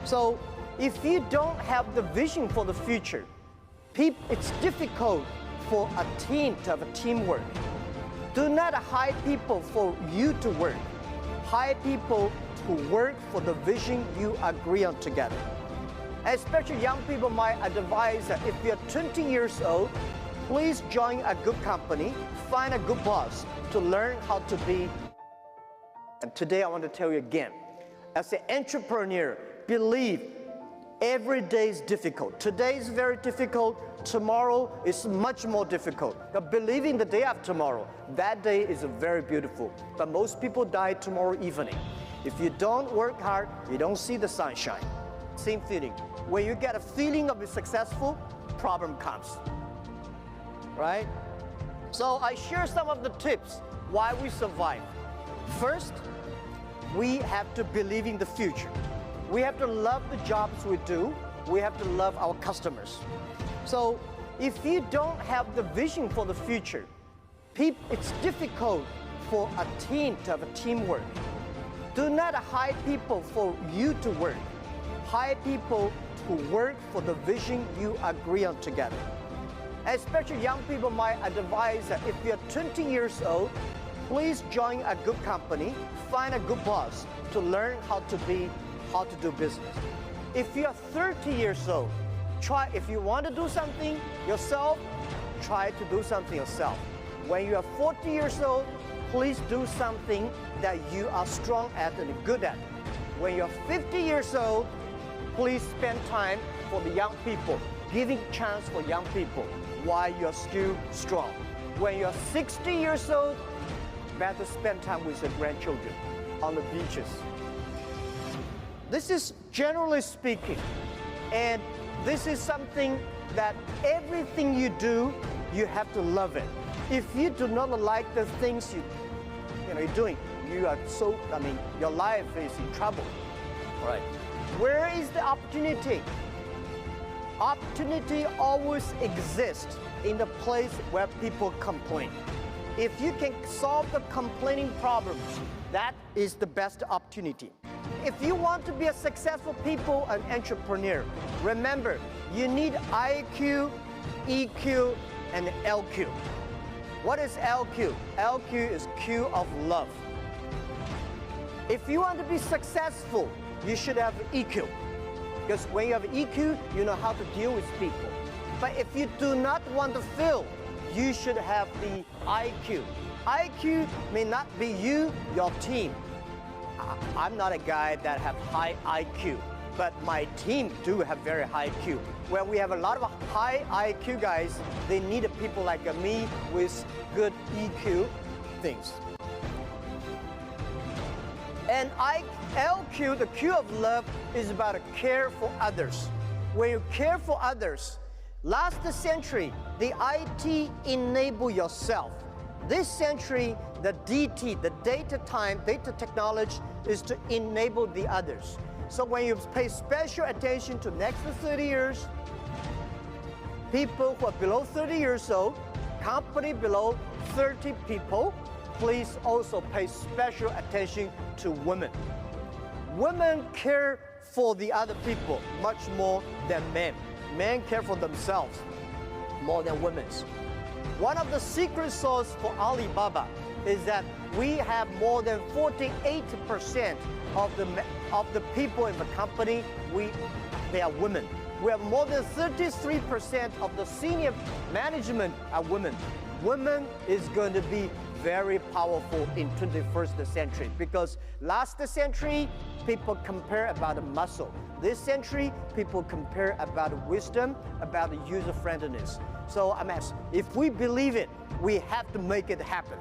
So if you don't have the vision for the future, it's difficult for a team to have a teamwork. Do not hire people for you to work. Hire people to work for the vision you agree on together. Especially young people, my advice that if you're 20 years old, please join a good company, find a good boss to learn how to be. And today I want to tell you again, as an entrepreneur, believe every day is difficult. Today is very difficult. Tomorrow is much more difficult. But believe in the day after tomorrow, that day is very beautiful. But most people die tomorrow evening. If you don't work hard, you don't see the sunshine. Same feeling. When you get a feeling of being successful, problem comes. Right? So I share some of the tips why we survive. First, we have to believe in the future. We have to love the jobs we do. We have to love our customers. So if you don't have the vision for the future, it's difficult for a team to have a teamwork. Do not hire people for you to work. Hire people to work for the vision you agree on together. Especially young people, my advice that if you're 20 years old, please join a good company, find a good boss to learn how to do business. If you're 30 years old, if you want to do something yourself, try to do something yourself. When you are 40 years old, please do something that you are strong at and good at. When you're 50 years old, please spend time for the young people, giving chance for young people while you're still strong. When you're 60 years old, better spend time with your grandchildren on the beaches. This is generally speaking, and this is something that everything you do, you have to love it. If you do not like the things you're doing, your life is in trouble. Right? Where is the opportunity? Opportunity always exists in the place where people complain. If you can solve the complaining problems, that is the best opportunity. If you want to be a successful people, an entrepreneur, remember, you need IQ, EQ, and LQ. What is LQ? LQ is Q of love. If you want to be successful, you should have EQ. Because when you have EQ, you know how to deal with people. But if you do not want to fail, you should have the IQ. IQ may not be you, your team. I'm not a guy that have high IQ, but my team do have very high IQ. When we have a lot of high IQ guys, they need people like me with good EQ things. And LQ, the Q of love, is about care for others. When you care for others, last century, the IT enable yourself. This century, the DT, the data technology, is to enable the others. So when you pay special attention to next 30 years, people who are below 30 years old, company below 30 people, please also pay special attention to women. Women care for the other people much more than men. Men care for themselves more than women. One of the secret sauce for Alibaba is that we have more than 48% of the people in the company, they are women. We have more than 33% of the senior management are women. Women is going to be very powerful in 21st century because last century, people compare about muscle. This century, people compare about wisdom, about user-friendliness. So I'm asking, if we believe it, we have to make it happen.